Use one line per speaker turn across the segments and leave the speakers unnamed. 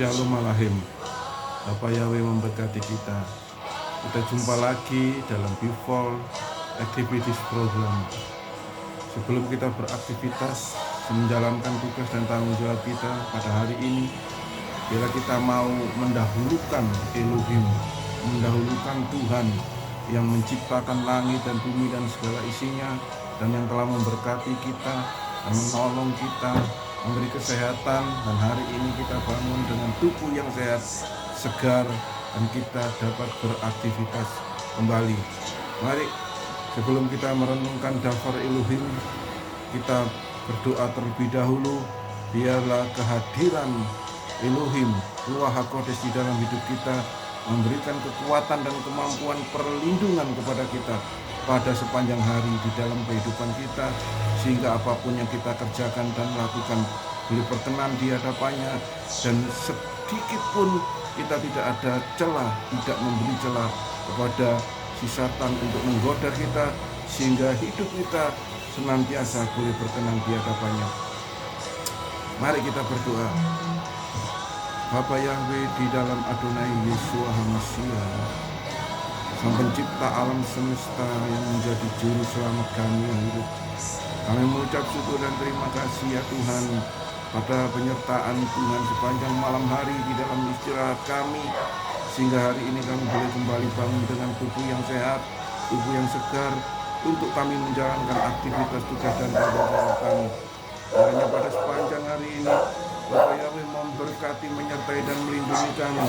Shalom Alahim. Bapak Yahweh memberkati kita. Kita jumpa lagi dalam Before Activities Program. Sebelum kita beraktivitas menjalankan tugas dan tanggung jawab kita pada hari ini, bila kita mau mendahulukan Elohim, mendahulukan Tuhan yang menciptakan langit dan bumi dan segala isinya, dan yang telah memberkati kita dan menolong kita, memberi kesehatan, dan hari ini kita bangun dengan tubuh yang sehat, segar, dan kita dapat beraktivitas kembali. Mari sebelum kita merenungkan daftar Elohim, kita berdoa terlebih dahulu. Biarlah kehadiran Elohim, Ruach HaKodes di dalam hidup kita memberikan kekuatan dan kemampuan perlindungan kepada kita pada sepanjang hari di dalam kehidupan kita, sehingga apapun yang kita kerjakan dan lakukan boleh berkenan di hadapannya, dan sedikit pun kita tidak ada celah, tidak memberi celah kepada si Satan untuk menggoda kita, sehingga hidup kita senantiasa boleh berkenan di hadapannya. Mari kita berdoa. Bapa Yahweh, di dalam Adonai Yeshua HaMashiach, Sang Pencipta alam semesta yang menjadi juru selamat kami yang hidup, kami mengucap syukur dan terima kasih ya Tuhan pada penyertaan Tuhan sepanjang malam hari di dalam istirahat kami, sehingga hari ini kami boleh kembali bangun dengan tubuh yang sehat, tubuh yang segar, untuk kami menjalankan aktivitas tugas dan tanggung jawab kami. Hanya pada sepanjang hari ini Bapak Yahweh memberkati, menyertai dan melindungi kami,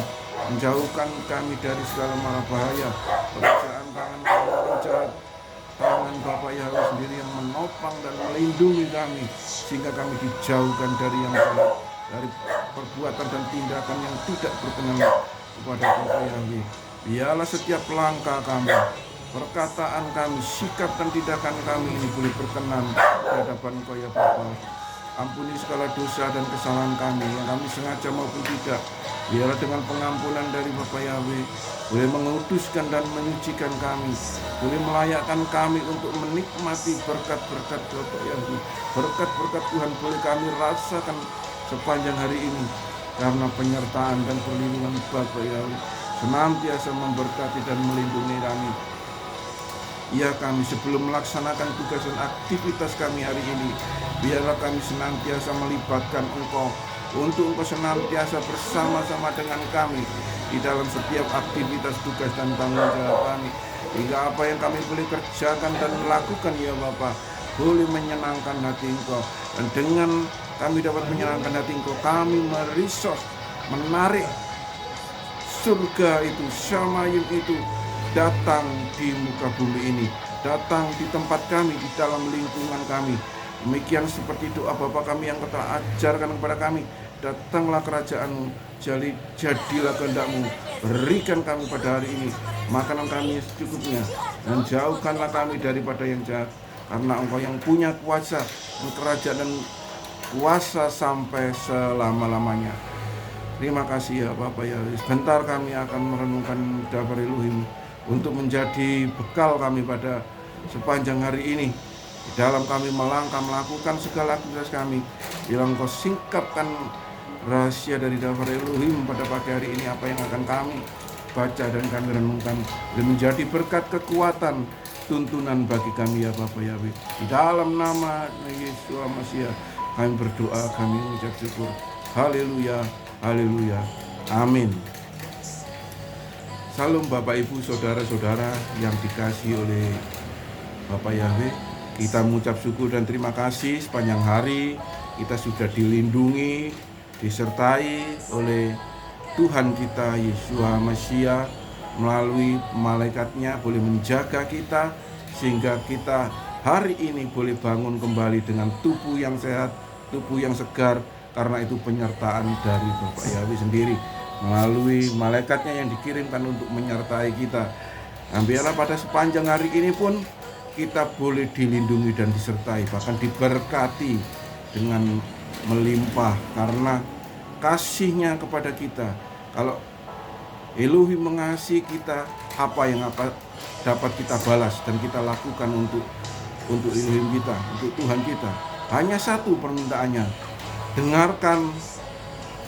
menjauhkan kami dari segala mara bahaya, pekerjaan tangan orang jahat. Tangan Bapak Yahweh sendiri yang menopang dan melindungi kami, sehingga kami dijauhkan dari yang jahat, dari perbuatan dan tindakan yang tidak berkenan kepada Bapak Yahweh. Biarlah setiap langkah kami, perkataan kami, sikap dan tindakan kami ini boleh berkenan di hadapan Engkau ya Bapa. Ampuni segala dosa dan kesalahan kami yang kami sengaja maupun tidak. Biarlah dengan pengampunan dari Bapa Yahweh boleh menguduskan dan menyucikan kami, boleh melayakkan kami untuk menikmati berkat-berkat Bapa Yahweh. Berkat-berkat Tuhan boleh kami rasakan sepanjang hari ini, karena penyertaan dan perlindungan Bapa Yahweh senantiasa memberkati dan melindungi kami. Ya, kami sebelum melaksanakan tugas dan aktivitas kami hari ini, biarlah kami senantiasa melibatkan Engkau, untuk Engkau senantiasa bersama-sama dengan kami di dalam setiap aktivitas tugas dan tanggung jawab kami, hingga apa yang kami boleh kerjakan dan lakukan ya Bapa boleh menyenangkan hati Engkau. Dan dengan kami dapat menyenangkan hati Engkau, kami meresource, menarik surga itu, Shamayim itu datang di muka bumi ini, datang di tempat kami, di dalam lingkungan kami. Demikian seperti doa Bapa kami yang Kau telah ajarkan kepada kami. Datanglah kerajaan-Mu, jadilah kehendak-Mu, berikan kami pada hari ini makanan kami secukupnya, dan jauhkanlah kami daripada yang jahat, karena Engkau yang punya kuasa, kerajaan dan kuasa sampai selama-lamanya. Terima kasih ya Bapak ya. Sebentar kami akan merenungkan daftar Elohim untuk menjadi bekal kami pada sepanjang hari ini, di dalam kami melangkah melakukan segala aktivitas kami. Bila Engkau singkapkan rahasia dari daftar Elohim pada pagi hari ini, apa yang akan kami baca dan kami renungkan, dan menjadi berkat, kekuatan, tuntunan bagi kami ya Bapak Yahweh. Di dalam nama Yesus Masiah kami berdoa, kami mengucap syukur. Haleluya, haleluya, amin. Salam Bapak Ibu, saudara-saudara yang dikasihi oleh Bapak Yahweh. Kita mengucap syukur dan terima kasih sepanjang hari kita sudah dilindungi, disertai oleh Tuhan kita Yeshua HaMashiach melalui malaikatnya boleh menjaga kita, sehingga kita hari ini boleh bangun kembali dengan tubuh yang sehat, tubuh yang segar, karena itu penyertaan dari Bapak Yahweh sendiri melalui malaikatnya yang dikirimkan untuk menyertai kita. Nah, biarlah pada sepanjang hari ini pun kita boleh dilindungi dan disertai, bahkan diberkati dengan melimpah karena kasih-Nya kepada kita. Kalau Elohim mengasihi kita, apa yang dapat kita balas dan kita lakukan untuk Elohim kita, untuk Tuhan kita? Hanya satu permintaannya, dengarkan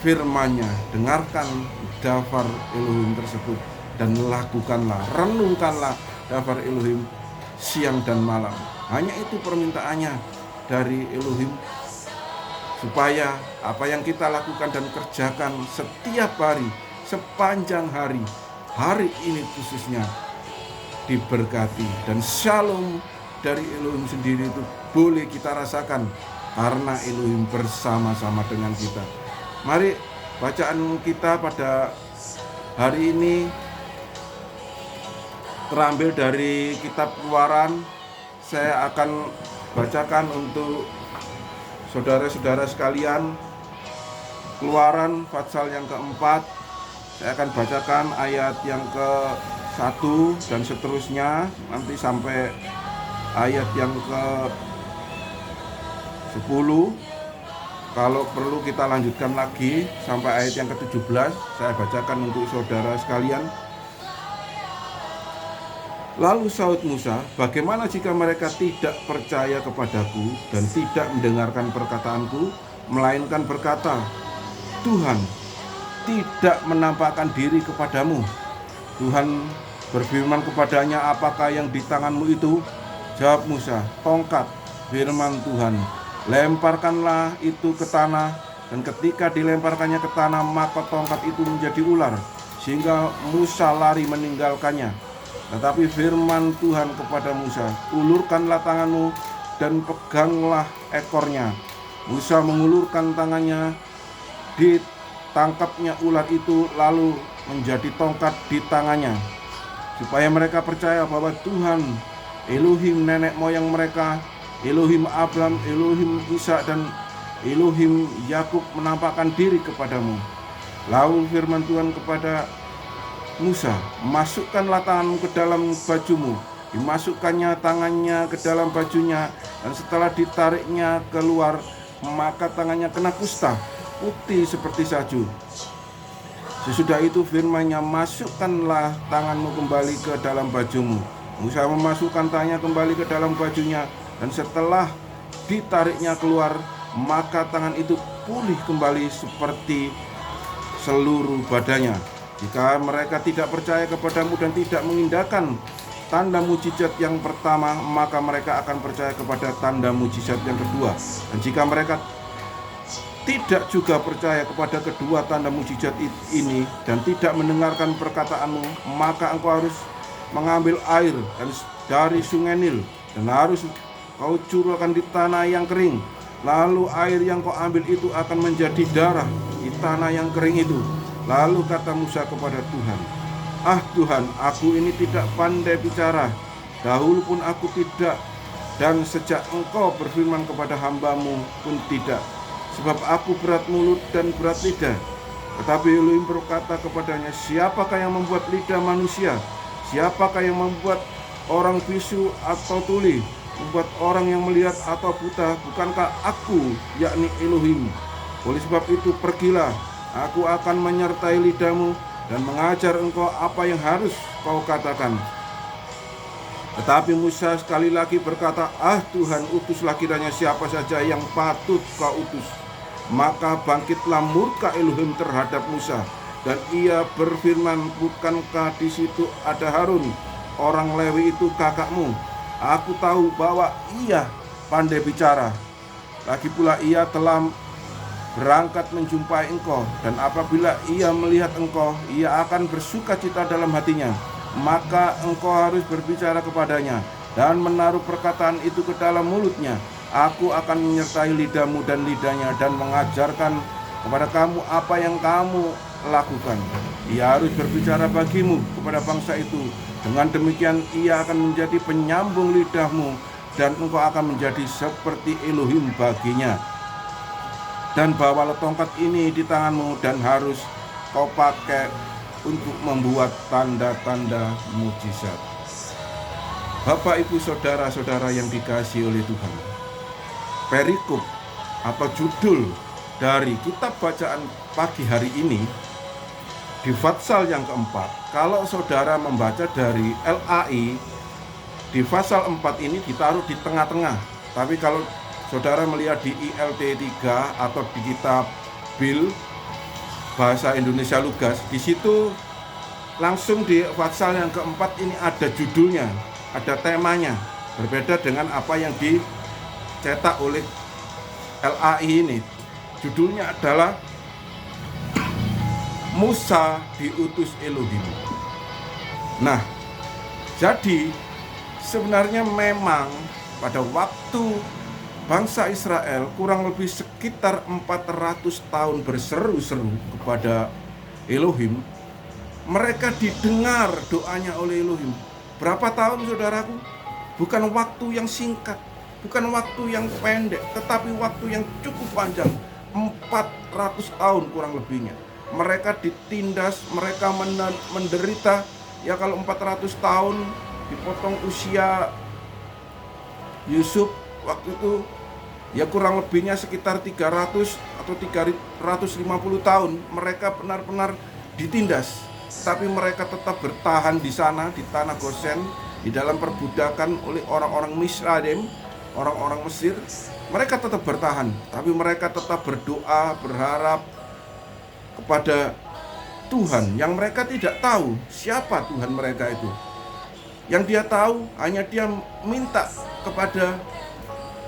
firman-Nya, dengarkan dafar Elohim tersebut, dan lakukanlah, renungkanlah dafar Elohim siang dan malam. Hanya itu permintaannya dari Elohim, supaya apa yang kita lakukan dan kerjakan setiap hari, sepanjang hari ini khususnya, diberkati. Dan shalom dari Elohim sendiri itu boleh kita rasakan, karena Elohim bersama-sama dengan kita. Mari bacaan kita pada hari ini terambil dari kitab Keluaran. Saya akan bacakan untuk saudara-saudara sekalian, Keluaran pasal yang keempat. Saya akan bacakan ayat yang ke-1 dan seterusnya, nanti sampai ayat yang ke-10. Kalau perlu kita lanjutkan lagi sampai ayat yang ke-17. Saya bacakan untuk saudara sekalian. Lalu saud Musa, bagaimana jika mereka tidak percaya kepadaku dan tidak mendengarkan perkataanku, melainkan berkata, Tuhan tidak menampakkan diri kepadamu. Tuhan berfirman kepadanya, apakah yang di tanganmu itu? Jawab Musa, tongkat. Firman Tuhan, lemparkanlah itu ke tanah. Dan ketika dilemparkannya ke tanah, maka tongkat itu menjadi ular, sehingga Musa lari meninggalkannya. Tetapi firman Tuhan kepada Musa, ulurkanlah tanganmu dan peganglah ekornya. Musa mengulurkan tangannya, ditangkapnya ular itu, lalu menjadi tongkat di tangannya, supaya mereka percaya bahwa Tuhan Elohim nenek moyang mereka, Elohim Abraham, Elohim Ishak, dan Elohim Yakub menampakkan diri kepadamu. Lalu firman Tuhan kepada Musa, masukkanlah tanganmu ke dalam bajumu. Dimasukkannya tangannya ke dalam bajunya, dan setelah ditariknya keluar, maka tangannya kena kusta, putih seperti salju. Sesudah itu firman-Nya, masukkanlah tanganmu kembali ke dalam bajumu. Musa memasukkan tangannya kembali ke dalam bajunya, dan setelah ditariknya keluar, maka tangan itu pulih kembali seperti seluruh badannya. Jika mereka tidak percaya kepadamu dan tidak mengindahkan tanda mujizat yang pertama, maka mereka akan percaya kepada tanda mujizat yang kedua. Dan jika mereka tidak juga percaya kepada kedua tanda mujizat ini dan tidak mendengarkan perkataanmu, maka engkau harus mengambil air dari sungai Nil dan harus kau curahkan di tanah yang kering. Lalu air yang kau ambil itu akan menjadi darah di tanah yang kering itu. Lalu kata Musa kepada Tuhan, Tuhan, aku ini tidak pandai bicara, dahulu pun aku tidak, dan sejak engkau berfirman kepada hambamu pun tidak, sebab aku berat mulut dan berat lidah. Tetapi Elohim berkata kepadanya, siapakah yang membuat lidah manusia? Siapakah yang membuat orang bisu atau tuli, membuat orang yang melihat atau buta? Bukankah aku, yakni Elohim? Oleh sebab itu pergilah, aku akan menyertai lidahmu dan mengajar engkau apa yang harus kau katakan. Tetapi Musa sekali lagi berkata, Tuhan, utuslah kiranya siapa saja yang patut kau utus. Maka bangkitlah murka Elohim terhadap Musa, dan ia berfirman, bukankah di situ ada Harun, orang Lewi itu kakakmu? Aku tahu bahwa ia pandai bicara. Lagi pula ia telah berangkat menjumpai engkau, dan apabila ia melihat engkau, ia akan bersuka cita dalam hatinya. Maka engkau harus berbicara kepadanya dan menaruh perkataan itu ke dalam mulutnya. Aku akan menyertai lidahmu dan lidahnya dan mengajarkan kepada kamu apa yang kamu lakukan. Ia harus berbicara bagimu kepada bangsa itu. Dengan demikian ia akan menjadi penyambung lidahmu, dan engkau akan menjadi seperti Elohim baginya. Dan bawalah tongkat ini di tanganmu, dan harus kau pakai untuk membuat tanda-tanda mujizat. Bapak, Ibu, saudara-saudara yang dikasihi oleh Tuhan, perikop atau judul dari kitab bacaan pagi hari ini di pasal yang keempat. Kalau saudara membaca dari LAI, di pasal 4 ini ditaruh di tengah-tengah. Tapi kalau saudara melihat di ILT 3 atau di kitab Bil, bahasa Indonesia Lugas. Di situ langsung di pasal yang keempat ini ada judulnya, ada temanya, berbeda dengan apa yang dicetak oleh LAI ini. Judulnya adalah Musa diutus Elohim. Nah, jadi sebenarnya memang pada waktu bangsa Israel kurang lebih sekitar 400 tahun berseru-seru kepada Elohim, mereka didengar doanya oleh Elohim. Berapa tahun, saudaraku? Bukan waktu yang singkat, bukan waktu yang pendek, tetapi waktu yang cukup panjang, 400 tahun kurang lebihnya. Mereka ditindas, mereka menderita. Ya kalau 400 tahun dipotong usia Yusuf waktu itu, ya kurang lebihnya sekitar 300 atau 350 tahun mereka benar-benar ditindas. Tapi mereka tetap bertahan di sana, di tanah Gosen, di dalam perbudakan oleh orang-orang Misraim, orang-orang Mesir. Mereka tetap bertahan, tapi mereka tetap berdoa, berharap kepada Tuhan yang mereka tidak tahu siapa Tuhan mereka itu. Yang dia tahu hanya dia minta kepada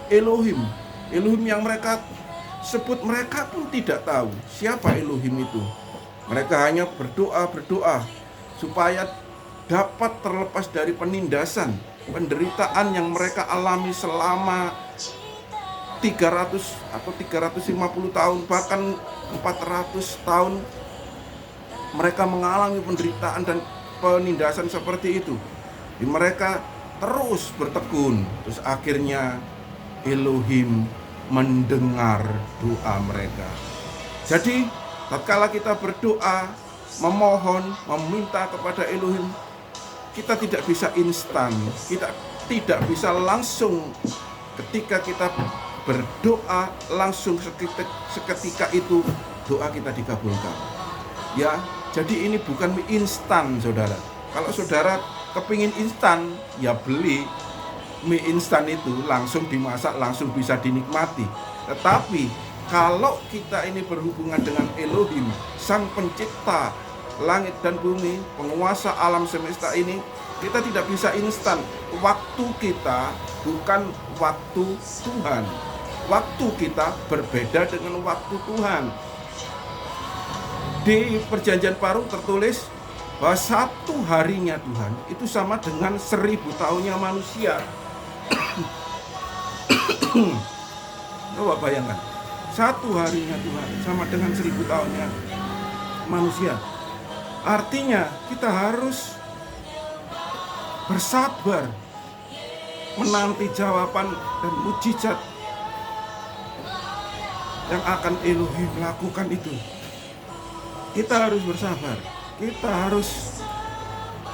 Elohim. Elohim yang mereka sebut, mereka pun tidak tahu siapa Elohim itu. Mereka hanya berdoa supaya dapat terlepas dari penindasan, penderitaan yang mereka alami selama 300 atau 350 tahun, bahkan 400 tahun mereka mengalami penderitaan dan penindasan seperti itu. Mereka terus bertekun, terus akhirnya Elohim mendengar doa mereka. Jadi tatkala kita berdoa, memohon, meminta kepada Elohim, kita tidak bisa instan, kita tidak bisa langsung ketika kita berdoa langsung seketika itu doa kita dikabulkan. Ya, jadi ini bukan mie instan, saudara. Kalau saudara kepingin instan, ya beli mie instan itu langsung dimasak, langsung bisa dinikmati. Tetapi kalau kita ini berhubungan dengan Elohim, Sang Pencipta langit dan bumi, penguasa alam semesta ini, kita tidak bisa instan. Waktu kita bukan waktu Tuhan. Waktu kita berbeda dengan waktu Tuhan. Di Perjanjian Baru tertulis bahwa satu harinya Tuhan itu sama dengan 1000 tahunnya manusia. Coba bayangkan, satu harinya Tuhan sama dengan 1000 tahunnya manusia. Artinya kita harus bersabar menanti jawaban dan mujizat yang akan Elohim lakukan itu. Kita harus bersabar, kita harus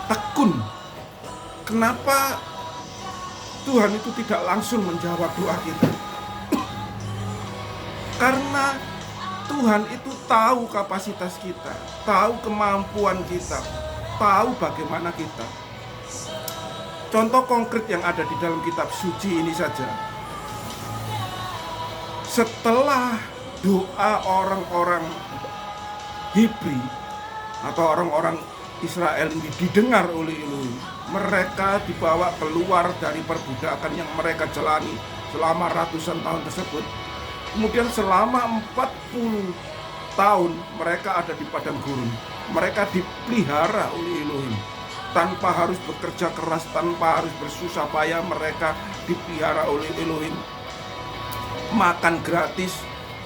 tekun. Kenapa Tuhan itu tidak langsung menjawab doa kita? Karena Tuhan itu tahu kapasitas kita, tahu kemampuan kita, tahu bagaimana kita. Contoh konkret yang ada di dalam kitab suci ini saja. Setelah doa orang-orang Hebrew atau orang-orang Israel ini didengar oleh Elohim, mereka dibawa keluar dari perbudakan yang mereka jalani selama ratusan tahun tersebut. Kemudian selama 40 tahun mereka ada di padang gurun. Mereka dipelihara oleh Elohim tanpa harus bekerja keras, tanpa harus bersusah payah. Mereka dipelihara oleh Elohim, makan gratis,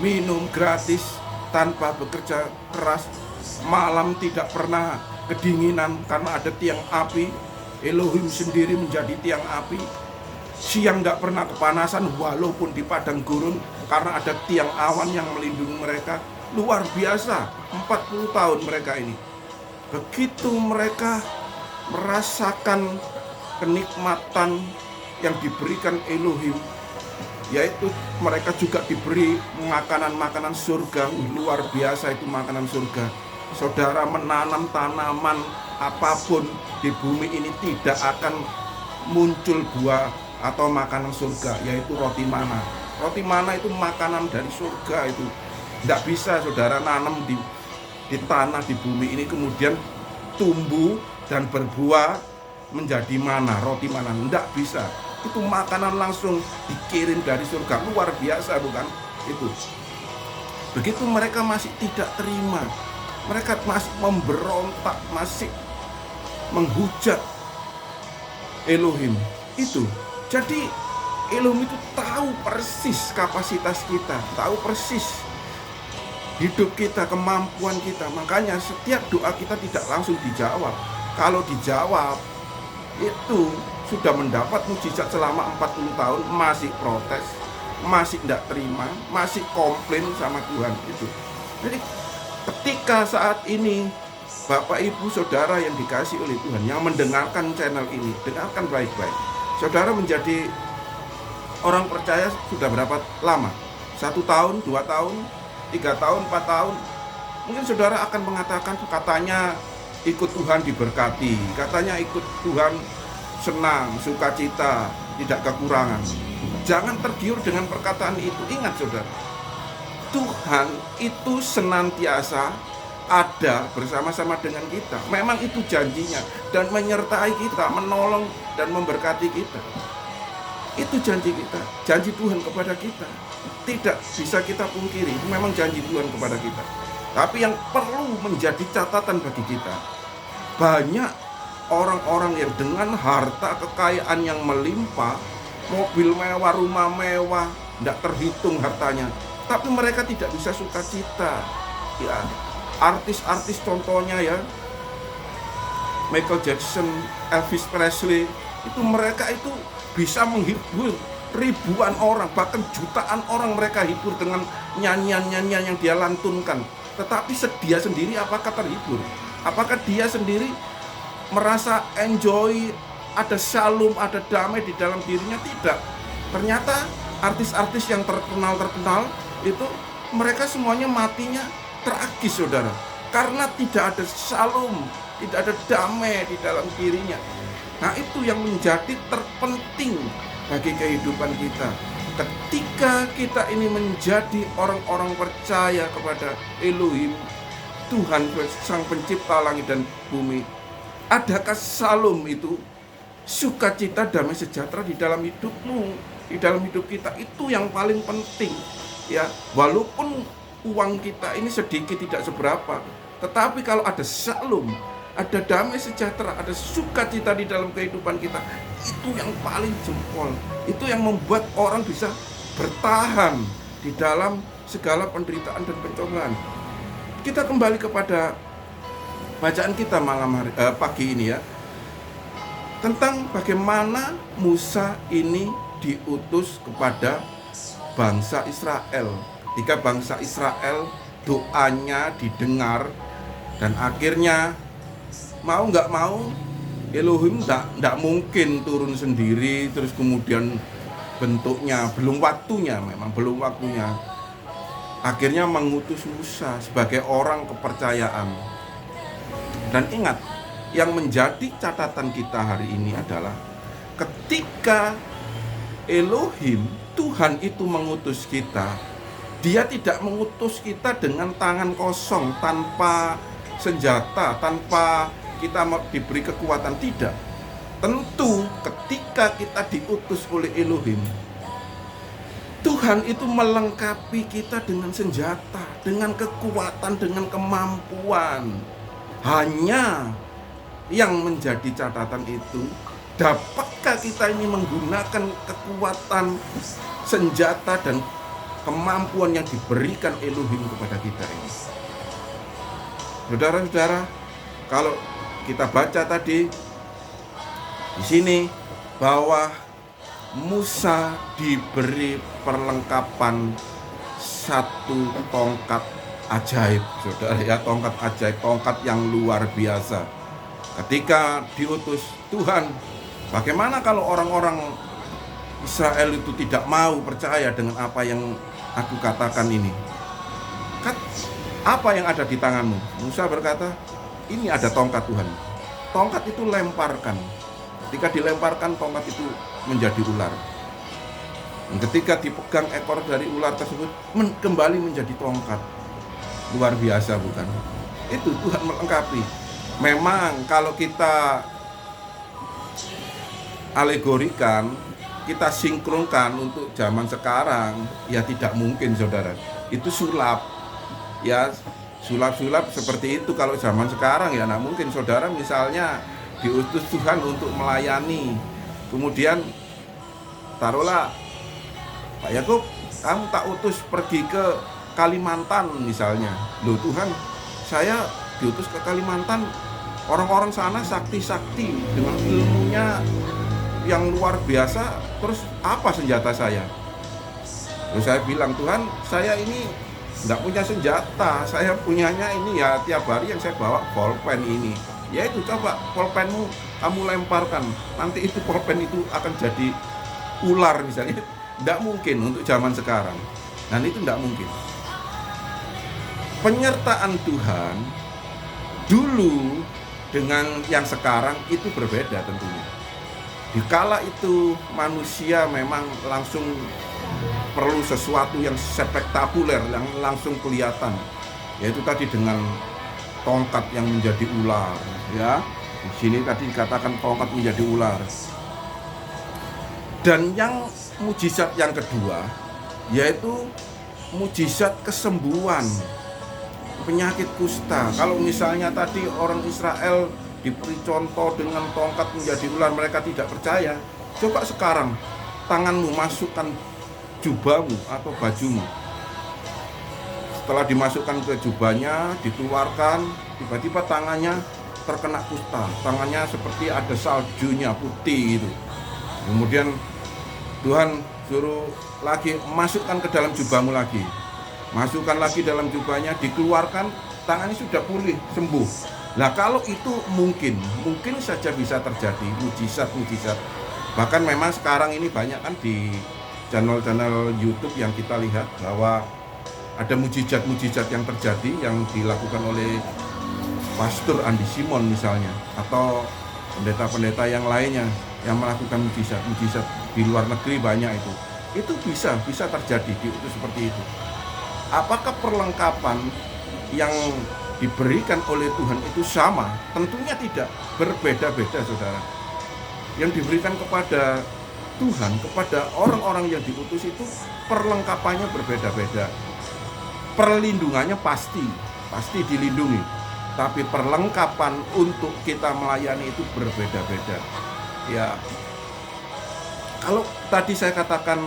minum gratis, tanpa bekerja keras. Malam tidak pernah kedinginan karena ada tiang api. Elohim sendiri menjadi tiang api. Siang tidak pernah kepanasan walaupun di padang gurun karena ada tiang awan yang melindungi mereka. Luar biasa, 40 tahun mereka ini. Begitu mereka merasakan kenikmatan yang diberikan Elohim, yaitu mereka juga diberi makanan-makanan surga. Luar biasa itu makanan surga. Saudara menanam tanaman apapun di bumi ini tidak akan muncul buah atau makanan surga, yaitu roti mana. Roti mana itu makanan dari surga itu. Tidak bisa saudara nanam di di tanah, di bumi ini kemudian tumbuh dan berbuah menjadi mana, roti mana. Tidak bisa. Itu makanan langsung dikirim dari surga. Luar biasa bukan? Itu. Begitu mereka masih tidak terima, mereka masih memberontak, masih menghujat Elohim itu. Jadi Elohim itu tahu persis kapasitas kita, tahu persis hidup kita, kemampuan kita. Makanya setiap doa kita tidak langsung dijawab. Kalau dijawab, itu sudah mendapat mujizat selama 40 tahun, masih protes, masih tidak terima, masih komplain sama Tuhan itu. Jadi ketika saat ini Bapak, Ibu, Saudara yang dikasih oleh Tuhan, yang mendengarkan channel ini, dengarkan baik-baik. Saudara menjadi orang percaya sudah berapa lama? 1 tahun, 2 tahun, 3 tahun, 4 tahun. Mungkin saudara akan mengatakan, katanya ikut Tuhan diberkati, katanya ikut Tuhan senang, sukacita, tidak kekurangan. Jangan tergiur dengan perkataan itu. Ingat saudara, Tuhan itu senantiasa ada bersama-sama dengan kita. Memang itu janjinya, dan menyertai kita, menolong dan memberkati kita. Itu janji kita, janji Tuhan kepada kita. Tidak bisa kita pungkiri, itu memang janji Tuhan kepada kita. Tapi yang perlu menjadi catatan bagi kita, banyak orang-orang yang dengan harta kekayaan yang melimpah, mobil mewah, rumah mewah, tidak terhitung hartanya, tapi mereka tidak bisa sukacita. Ya, artis-artis contohnya ya, Michael Jackson, Elvis Presley, itu mereka itu bisa menghibur ribuan orang, bahkan jutaan orang mereka hibur dengan nyanyian-nyanyian yang dia lantunkan. Tetapi dia sendiri apakah terhibur? Apakah dia sendiri merasa enjoy, ada shalom, ada damai di dalam dirinya? Tidak. Ternyata artis-artis yang terkenal itu mereka semuanya matinya tragis, saudara, karena tidak ada shalom, tidak ada damai di dalam dirinya. Nah, itu yang menjadi terpenting bagi kehidupan kita. Ketika kita ini menjadi orang-orang percaya kepada Elohim, Tuhan Sang Pencipta langit dan bumi, adakah shalom itu, sukacita, damai sejahtera di dalam hidupmu, di dalam hidup kita? Itu yang paling penting. Ya, walaupun uang kita ini sedikit, tidak seberapa, tetapi kalau ada shalom, ada damai sejahtera, ada sukacita di dalam kehidupan kita, itu yang paling jempol. Itu yang membuat orang bisa bertahan di dalam segala penderitaan dan pencobaan. Kita kembali kepada bacaan kita pagi ini ya, tentang bagaimana Musa ini diutus kepada bangsa Israel. Ketika bangsa Israel doanya didengar, dan akhirnya mau nggak mau Elohim nggak mungkin turun sendiri terus kemudian bentuknya belum waktunya, memang belum waktunya. Akhirnya mengutus Musa sebagai orang kepercayaan. Dan ingat, yang menjadi catatan kita hari ini adalah ketika Elohim, Tuhan itu mengutus kita, Dia tidak mengutus kita dengan tangan kosong, tanpa senjata, tanpa kita diberi kekuatan. Tidak. Tentu ketika kita diutus oleh Elohim, Tuhan itu melengkapi kita dengan senjata, dengan kekuatan, dengan kemampuan. Hanya yang menjadi catatan itu, dapatkah kita ini menggunakan kekuatan, senjata, dan kemampuan yang diberikan Elohim kepada kita ini. Saudara-saudara, kalau kita baca tadi di sini bahwa Musa diberi perlengkapan satu tongkat ajaib, saudara ya, tongkat ajaib, tongkat yang luar biasa. Ketika diutus Tuhan, bagaimana kalau orang-orang Israel itu tidak mau percaya dengan apa yang aku katakan ini? Apa yang ada di tanganmu? Musa berkata, ini ada tongkat Tuhan. Tongkat itu lemparkan. Ketika dilemparkan, tongkat itu menjadi ular. Dan ketika dipegang ekor dari ular tersebut, kembali menjadi tongkat. Luar biasa bukan? Itu Tuhan melengkapi. Memang kalau kita alegorikan, kita sinkronkan untuk zaman sekarang, ya tidak mungkin saudara. Itu sulap. Ya sulap-sulap seperti itu kalau zaman sekarang ya, nah mungkin saudara misalnya diutus Tuhan untuk melayani, kemudian taruhlah, Pak Yakub, kamu tak utus pergi ke Kalimantan misalnya. Loh Tuhan, saya diutus ke Kalimantan, orang-orang sana sakti-sakti dengan ilmunya yang luar biasa, terus apa senjata saya? Terus saya bilang, Tuhan, saya ini nggak punya senjata, saya punyanya ini ya tiap hari yang saya bawa pulpen ini. Ya itu, coba pulpenmu kamu lemparkan, nanti itu pulpen itu akan jadi ular misalnya. Nggak mungkin untuk zaman sekarang, dan itu nggak mungkin. Penyertaan Tuhan dulu dengan yang sekarang itu berbeda tentunya. Dikala itu manusia memang langsung perlu sesuatu yang spektakuler, yang langsung kelihatan, yaitu tadi dengan tongkat yang menjadi ular, ya. Di sini tadi dikatakan tongkat menjadi ular. Dan yang mujizat yang kedua yaitu mujizat kesembuhan penyakit kusta. Kalau misalnya tadi orang Israel diberi contoh dengan tongkat menjadi ular, mereka tidak percaya. Coba sekarang tanganmu masukkan jubahmu atau bajumu. Setelah dimasukkan ke jubahnya, dikeluarkan, tiba-tiba tangannya terkena kusta. Tangannya seperti ada saljunya, putih gitu. Kemudian Tuhan suruh lagi, masukkan ke dalam jubahmu lagi. Masukkan lagi dalam jubahnya, dikeluarkan, tangannya sudah pulih, sembuh. Nah kalau itu mungkin saja bisa terjadi mujizat-mujizat. Bahkan memang sekarang ini banyak kan di channel-channel YouTube yang kita lihat bahwa ada mujizat-mujizat yang terjadi yang dilakukan oleh Pastor Andi Simon misalnya, atau pendeta-pendeta yang lainnya yang melakukan mujizat-mujizat di luar negeri banyak itu. Itu bisa terjadi itu seperti itu. Apakah perlengkapan yang diberikan oleh Tuhan itu sama? Tentunya tidak, berbeda-beda saudara. Yang diberikan kepada Tuhan, kepada orang-orang yang diutus itu perlengkapannya berbeda-beda. Perlindungannya pasti dilindungi, tapi perlengkapan untuk kita melayani itu berbeda-beda. Ya, kalau tadi saya katakan,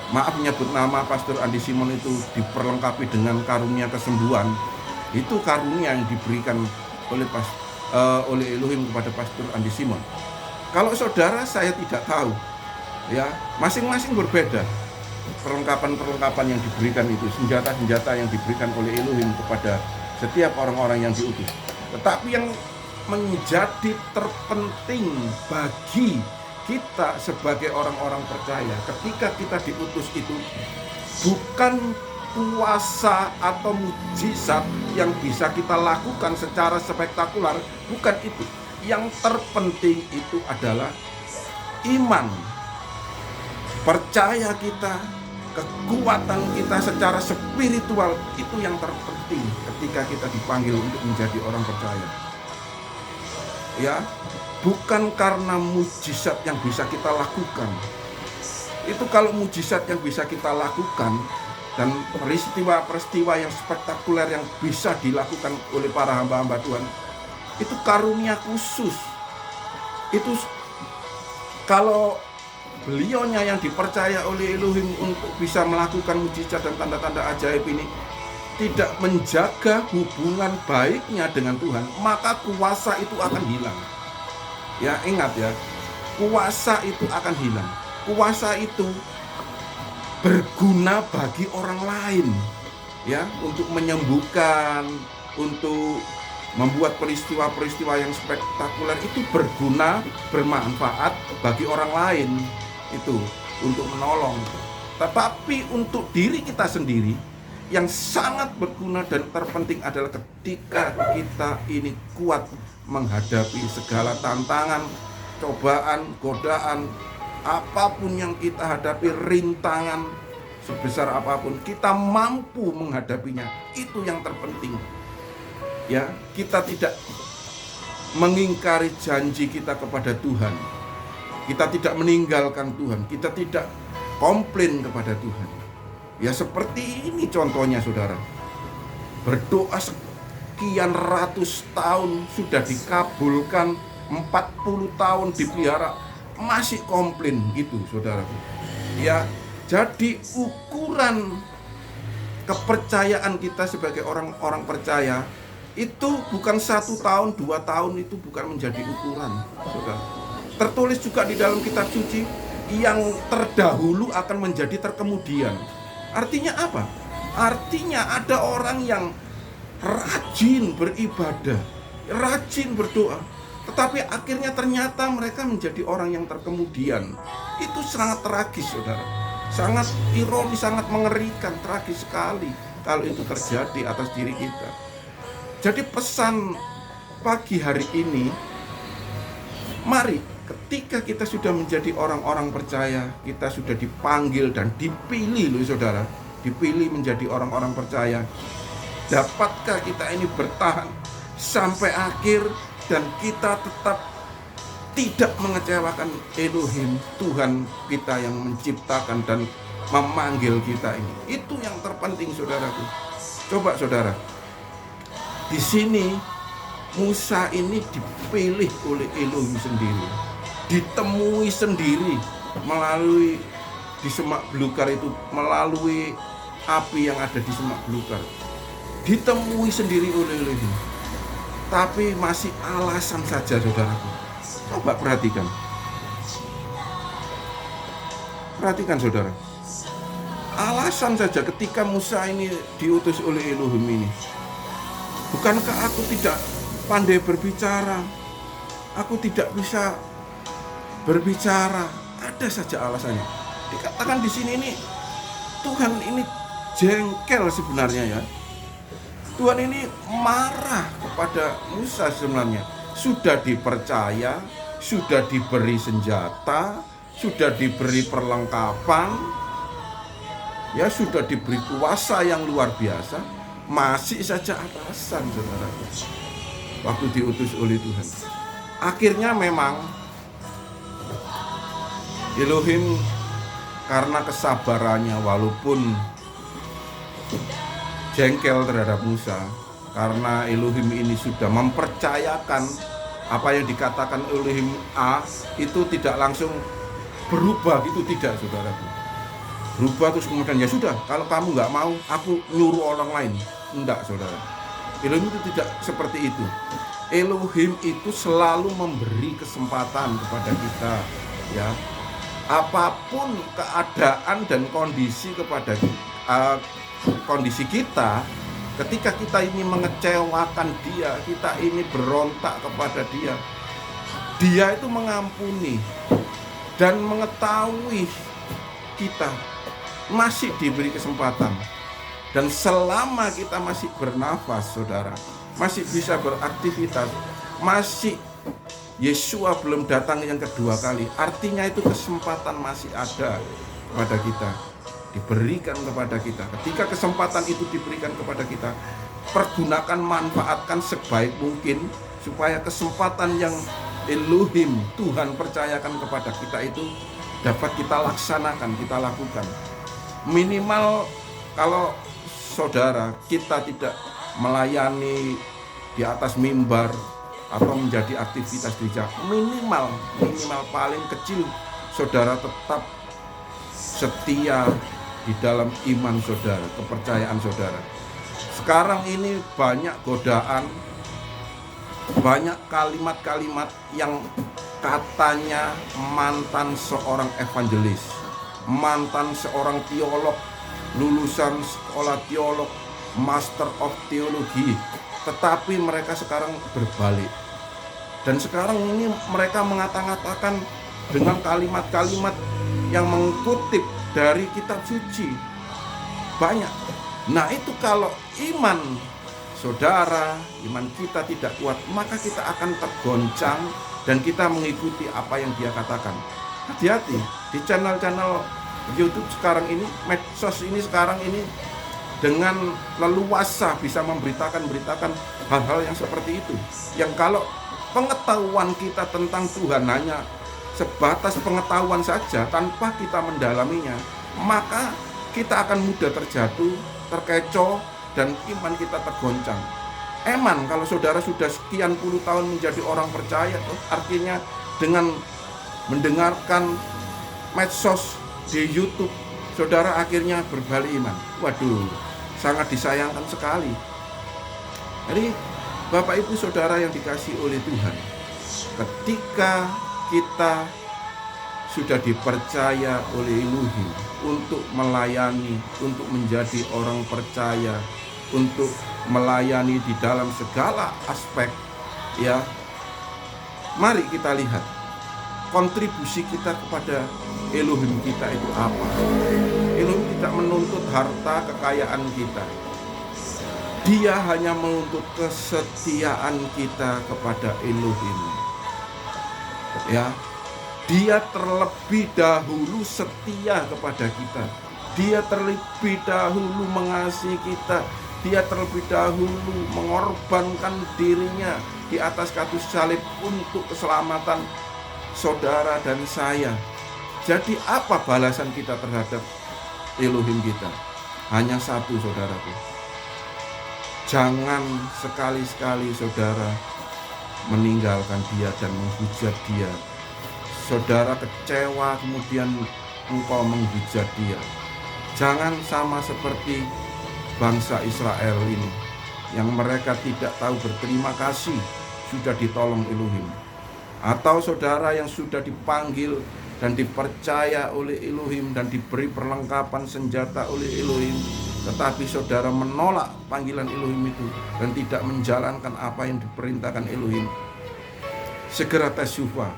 maaf menyebut nama Pastor Andi Simon itu diperlengkapi dengan karunia kesembuhan, itu karunia yang diberikan oleh Elohim kepada Pastor Andi Simon. Kalau saudara, saya tidak tahu, ya, masing-masing berbeda perlengkapan-perlengkapan yang diberikan itu, senjata-senjata yang diberikan oleh Elohim kepada setiap orang-orang yang diutus. Tetapi yang menjadi terpenting bagi kita sebagai orang-orang percaya ketika kita diutus itu bukan kuasa atau mujizat yang bisa kita lakukan secara spektakuler, bukan itu. Yang terpenting itu adalah iman, percaya kita, kekuatan kita secara spiritual. Itu yang terpenting ketika kita dipanggil untuk menjadi orang percaya. Ya, bukan karena mujizat yang bisa kita lakukan. Itu kalau mujizat yang bisa kita lakukan dan peristiwa-peristiwa yang spektakuler yang bisa dilakukan oleh para hamba-hamba Tuhan, itu karunia khusus. Itu kalau beliaunya yang dipercaya oleh Elohim untuk bisa melakukan mujizat dan tanda-tanda ajaib ini tidak menjaga hubungan baiknya dengan Tuhan, maka kuasa itu akan hilang. Ya, ingat ya, kuasa itu akan hilang. Kuasa itu berguna bagi orang lain, ya, untuk menyembuhkan, untuk membuat peristiwa-peristiwa yang spektakuler itu berguna, bermanfaat bagi orang lain, itu untuk menolong. Tetapi untuk diri kita sendiri yang sangat berguna dan terpenting adalah ketika kita ini kuat menghadapi segala tantangan, cobaan, godaan, apapun yang kita hadapi, rintangan sebesar apapun, kita mampu menghadapinya. Itu yang terpenting. Ya, kita tidak mengingkari janji kita kepada Tuhan. Kita tidak meninggalkan Tuhan, kita tidak komplain kepada Tuhan. Ya seperti ini contohnya saudara. Berdoa sekian ratus tahun sudah dikabulkan, 40 tahun dipelihara, masih komplain gitu saudara. Ya, jadi ukuran kepercayaan kita sebagai orang-orang percaya itu bukan 1 tahun, 2 tahun, itu bukan menjadi ukuran saudara. Tertulis juga di dalam kitab suci, yang terdahulu akan menjadi terkemudian. Artinya apa? Artinya ada orang yang rajin beribadah, rajin berdoa, tetapi akhirnya ternyata mereka menjadi orang yang terkemudian. Itu sangat tragis saudara, sangat ironis, sangat mengerikan, tragis sekali kalau itu terjadi atas diri kita. Jadi pesan pagi hari ini, mari ketika kita sudah menjadi orang-orang percaya, kita sudah dipanggil dan dipilih loh saudara, dipilih menjadi orang-orang percaya. Dapatkah kita ini bertahan sampai akhir dan kita tetap tidak mengecewakan Elohim, Tuhan kita yang menciptakan dan memanggil kita ini? Itu yang terpenting saudaraku. Coba saudara, di sini Musa ini dipilih oleh Elohim sendiri, ditemui sendiri melalui di semak belukar itu, melalui api yang ada di semak belukar, ditemui sendiri oleh Elohim. Tapi masih alasan saja saudaraku. Coba perhatikan saudara, alasan saja ketika Musa ini diutus oleh Elohim ini. Bukankah aku tidak pandai berbicara, aku tidak bisa berbicara? Ada saja alasannya. Dikatakan di sini ini Tuhan ini jengkel sebenarnya ya. Tuhan ini marah kepada Musa sebenarnya. Sudah dipercaya, sudah diberi senjata, sudah diberi perlengkapan, ya sudah diberi kuasa yang luar biasa, masih saja alasan saudara. Waktu diutus oleh Tuhan, akhirnya memang Elohim karena kesabarannya, walaupun jengkel terhadap Musa, karena Elohim ini sudah mempercayakan apa yang dikatakan Elohim A itu tidak langsung berubah gitu, tidak saudaraku. Berubah terus kemudian ya sudah, kalau kamu nggak mau aku nyuruh orang lain. Enggak saudara, Elohim itu tidak seperti itu. Elohim itu selalu memberi kesempatan kepada kita, ya. Apapun keadaan dan kondisi kepada kondisi kita, ketika kita ini mengecewakan dia, kita ini berontak kepada dia, dia itu mengampuni dan mengetahui kita masih diberi kesempatan. Dan selama kita masih bernafas saudara, masih bisa beraktivitas, masih Yesua belum datang yang kedua kali, artinya itu kesempatan masih ada kepada kita, diberikan kepada kita. Ketika kesempatan itu diberikan kepada kita, pergunakan, manfaatkan sebaik mungkin supaya kesempatan yang Elohim, Tuhan percayakan kepada kita itu dapat kita laksanakan, kita lakukan. Minimal kalau saudara kita tidak melayani di atas mimbar atau menjadi aktivitas gereja, minimal paling kecil saudara tetap setia di dalam iman saudara, kepercayaan saudara. Sekarang ini banyak godaan, banyak kalimat-kalimat yang katanya mantan seorang evangelis, mantan seorang teolog, lulusan sekolah teolog, master of theology, tetapi mereka sekarang berbalik. Dan sekarang ini mereka mengatakan dengan kalimat-kalimat yang mengutip dari kitab suci. Banyak. Nah itu kalau iman saudara, iman kita tidak kuat, maka kita akan tergoncang dan kita mengikuti apa yang dia katakan. Hati-hati di channel-channel YouTube sekarang ini, medsos ini sekarang ini, dengan leluasa bisa memberitakan hal-hal yang seperti itu. Yang kalau pengetahuan kita tentang Tuhan hanya sebatas pengetahuan saja tanpa kita mendalaminya, maka kita akan mudah terjatuh, terkecoh, dan iman kita tergoncang. Eman kalau saudara sudah sekian puluh tahun menjadi orang percaya, artinya dengan mendengarkan medsos di YouTube, saudara akhirnya berbalik iman. Waduh, sangat disayangkan sekali. Jadi Bapak Ibu Saudara yang dikasihi oleh Tuhan, ketika kita sudah dipercaya oleh Elohim untuk melayani, untuk menjadi orang percaya, untuk melayani di dalam segala aspek, ya, mari kita lihat kontribusi kita kepada Elohim kita itu apa. Elohim tidak menuntut harta kekayaan kita. Dia hanya menuntut kesetiaan kita kepada Elohim. Ya, Dia terlebih dahulu setia kepada kita. Dia terlebih dahulu mengasihi kita. Dia terlebih dahulu mengorbankan dirinya di atas kayu salib untuk keselamatan saudara dan saya. Jadi apa balasan kita terhadap Elohim kita? Hanya satu, saudaraku. Jangan sekali-sekali saudara meninggalkan dia dan menghujat dia. Saudara kecewa kemudian engkau menghujat dia. Jangan sama seperti bangsa Israel ini, yang mereka tidak tahu berterima kasih sudah ditolong Elohim. Atau saudara yang sudah dipanggil dan dipercaya oleh Elohim dan diberi perlengkapan senjata oleh Elohim, tetapi saudara menolak panggilan Elohim itu dan tidak menjalankan apa yang diperintahkan Elohim. Segera tasyufa,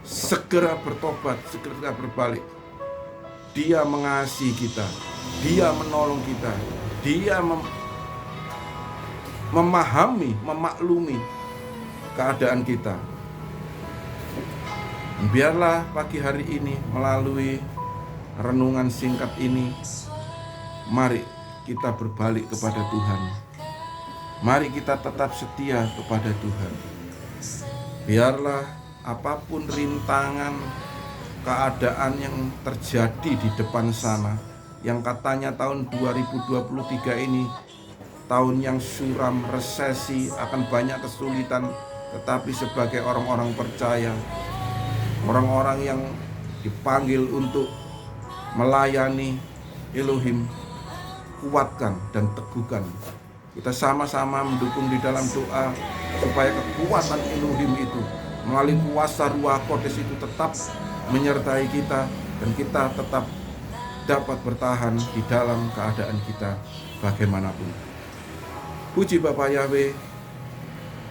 segera bertobat, segera berbalik. Dia mengasihi kita, dia menolong kita, dia memahami, memaklumi keadaan kita. Biarlah pagi hari ini melalui renungan singkat ini, mari kita berbalik kepada Tuhan. Mari kita tetap setia kepada Tuhan. Biarlah apapun rintangan, keadaan yang terjadi di depan sana, yang katanya tahun 2023 ini tahun yang suram, resesi, akan banyak kesulitan, tetapi sebagai orang-orang percaya, orang-orang yang dipanggil untuk melayani Elohim, kuatkan dan teguhkan. Kita sama-sama mendukung di dalam doa supaya kekuatan Elohim itu melalui kuasa Ruach Kodes itu tetap menyertai kita dan kita tetap dapat bertahan di dalam keadaan kita bagaimanapun. Puji Bapak Yahweh.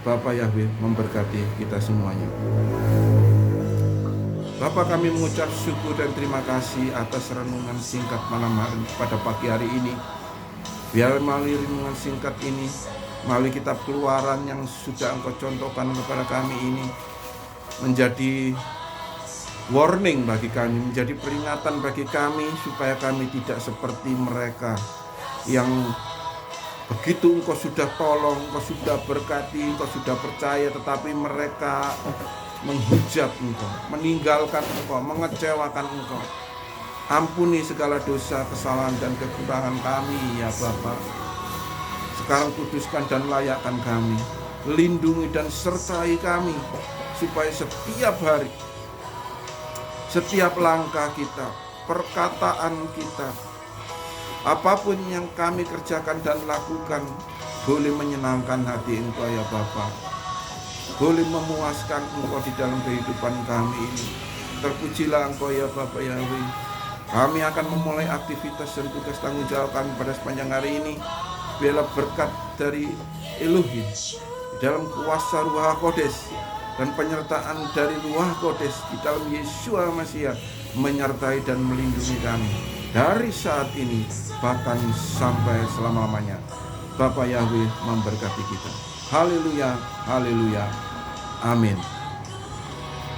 Bapak Yahweh memberkati kita semuanya. Bapak, kami mengucap syukur dan terima kasih atas renungan singkat malam hari pada pagi hari ini. Biar melalui renungan singkat ini, melalui kitab Keluaran yang sudah Engkau contohkan kepada kami ini, menjadi warning bagi kami, menjadi peringatan bagi kami supaya kami tidak seperti mereka yang begitu Engkau sudah tolong, Engkau sudah berkati, Engkau sudah percaya, tetapi mereka menghujat Engkau, meninggalkan Engkau, mengecewakan Engkau. Ampuni segala dosa, kesalahan dan kekurangan kami ya Bapa. Sekarang kuduskan dan layakkan kami, lindungi dan sertai kami, supaya setiap hari, setiap langkah kita, perkataan kita, apapun yang kami kerjakan dan lakukan, boleh menyenangkan hati Engkau ya Bapa, boleh memuaskan Engkau di dalam kehidupan kami ini. Terpujilah Engkau ya Bapa Yahweh. Kami akan memulai aktivitas dan tugas tanggung jawab kami pada sepanjang hari ini. Biarlah berkat dari Elohim dalam kuasa Ruach Kodes dan penyertaan dari Ruach Kodes di dalam Yeshua Masiah menyertai dan melindungi kami dari saat ini bahkan sampai selama-lamanya. Bapa Yahweh memberkati kita. Haleluya, haleluya, amin.